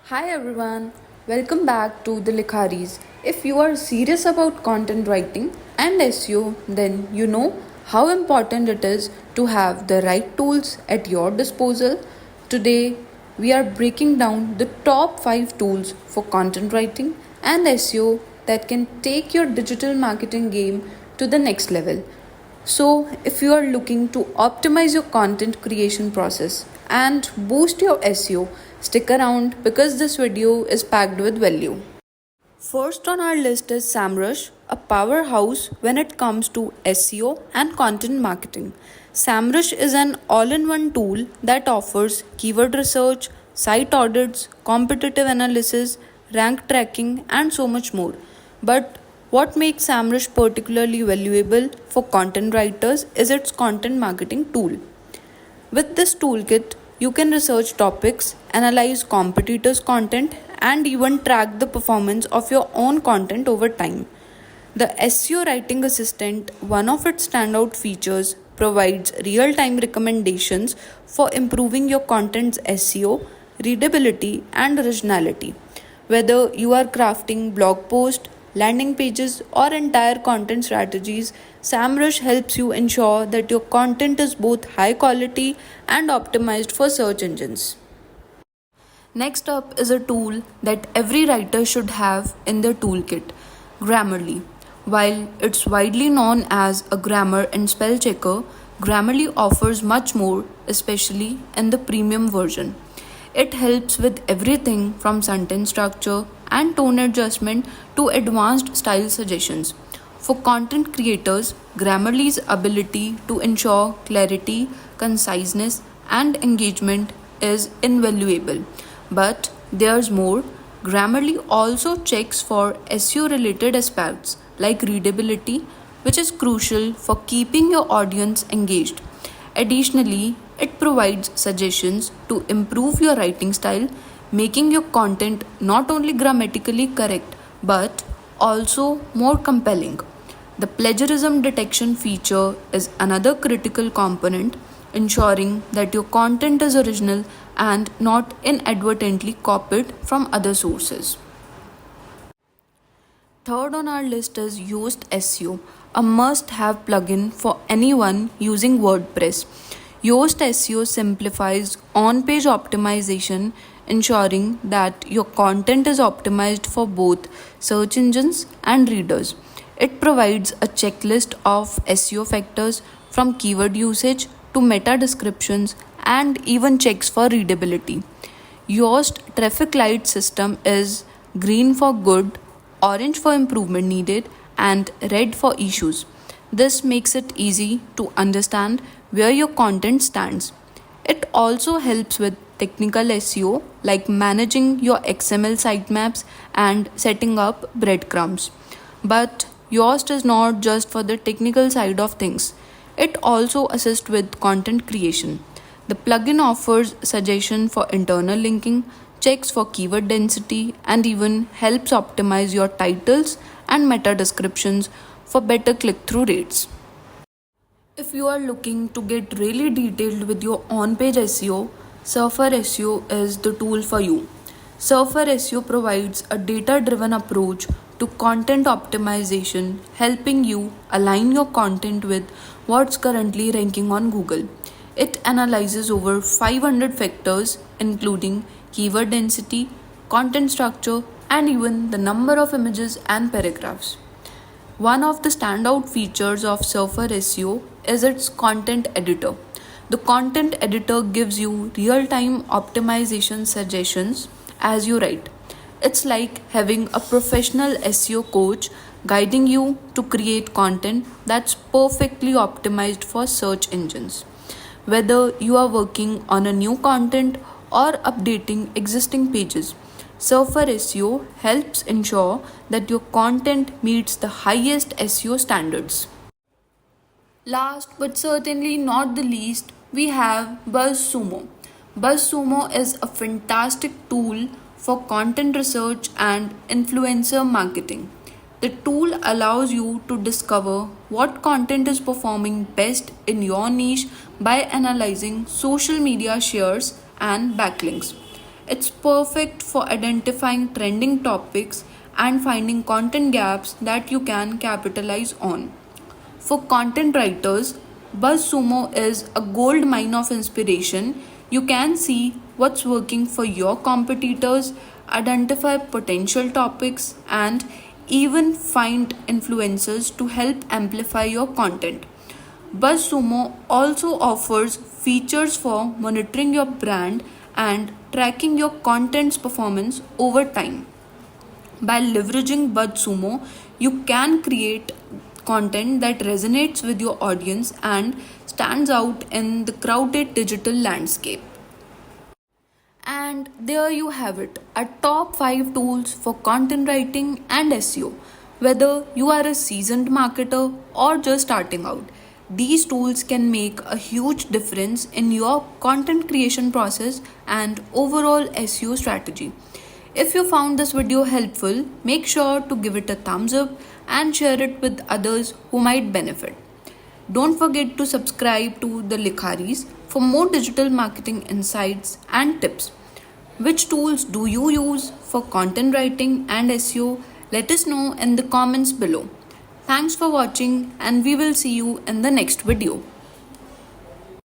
Hi everyone, welcome back to the Likharis. If you are serious about content writing and SEO, then you know how important it is to have the right tools at your disposal. Today, we are breaking down the top 5 tools for content writing and SEO that can take your digital marketing game to the next level. So, if you are looking to optimize your content creation process and boost your SEO, stick around because this video is packed with value. First on our list is SAMrush, a powerhouse when it comes to SEO and content marketing. SAMrush is an all in one tool that offers keyword research, site audits, competitive analysis, rank tracking, and so much more. But what makes SAMrush particularly valuable for content writers is its content marketing tool. With this toolkit, you can research topics, analyze competitors' content, and even track the performance of your own content over time. The SEO Writing Assistant, one of its standout features, provides real time recommendations for improving your content's SEO, readability, and originality. Whether you are crafting blog posts, landing pages, or entire content strategies, SAMrush helps you ensure that your content is both high quality and optimized for search engines. Next up is a tool that every writer should have in their toolkit, Grammarly. While it's widely known as a grammar and spell checker, Grammarly offers much more, especially in the premium version. It helps with everything from sentence structure and tone adjustment to advanced style suggestions. For content creators, Grammarly's ability to ensure clarity, conciseness, and engagement is invaluable. But there's more. Grammarly also checks for SEO related aspects like readability, which is crucial for keeping your audience engaged. Additionally, it provides suggestions to improve your writing style, making your content not only grammatically correct but also more compelling. The plagiarism detection feature is another critical component, ensuring that your content is original and not inadvertently copied from other sources. Third on our list is Yoast SEO, a must have plugin for anyone using WordPress. Yoast SEO simplifies on page optimization, ensuring that your content is optimized for both search engines and readers. It provides a checklist of SEO factors from keyword usage to meta descriptions and even checks for readability. Yoast traffic light system is green for good, orange for improvement needed, and red for issues. This makes it easy to understand where your content stands. It also helps with technical SEO like managing your XML sitemaps and setting up breadcrumbs. But Yoast is not just for the technical side of things. It also assists with content creation. The plugin offers suggestion for internal linking, checks for keyword density, and even helps optimize your titles and meta descriptions for better click through rates. If you are looking to get really detailed with your on page SEO, Surfer SEO is the tool for you. Surfer SEO provides a data driven approach to content optimization, helping you align your content with what's currently ranking on Google. It analyzes over 500 factors, including keyword density, content structure, and even the number of images and paragraphs. One of the standout features of Surfer SEO is its content editor. The content editor gives you real time optimization suggestions as you write. It's like having a professional SEO coach guiding you to create content that's perfectly optimized for search engines. Whether you are working on a new content or updating existing pages, Surfer SEO helps ensure that your content meets the highest SEO standards. Last but certainly not the least, we have BuzzSumo. BuzzSumo is a fantastic tool for content research and influencer marketing. The tool allows you to discover what content is performing best in your niche by analyzing social media shares and backlinks. It's perfect for identifying trending topics and finding content gaps that you can capitalize on. For content writers, BuzzSumo is a gold mine of inspiration. You can see what's working for your competitors, identify potential topics, and even find influencers to help amplify your content. BuzzSumo also offers features for monitoring your brand and tracking your content's performance over time. By leveraging BuzzSumo, you can create content that resonates with your audience and stands out in the crowded digital landscape. And there you have it, a top 5 tools for content writing and SEO. Whether you are a seasoned marketer or just starting out, these tools can make a huge difference in your content creation process and overall SEO strategy. If you found this video helpful, make sure to give it a thumbs up and share it with others who might benefit. Don't forget to subscribe to the Likharis for more digital marketing insights and tips. Which tools do you use for content writing and SEO? Let us know in the comments below. Thanks for watching, and we will see you in the next video.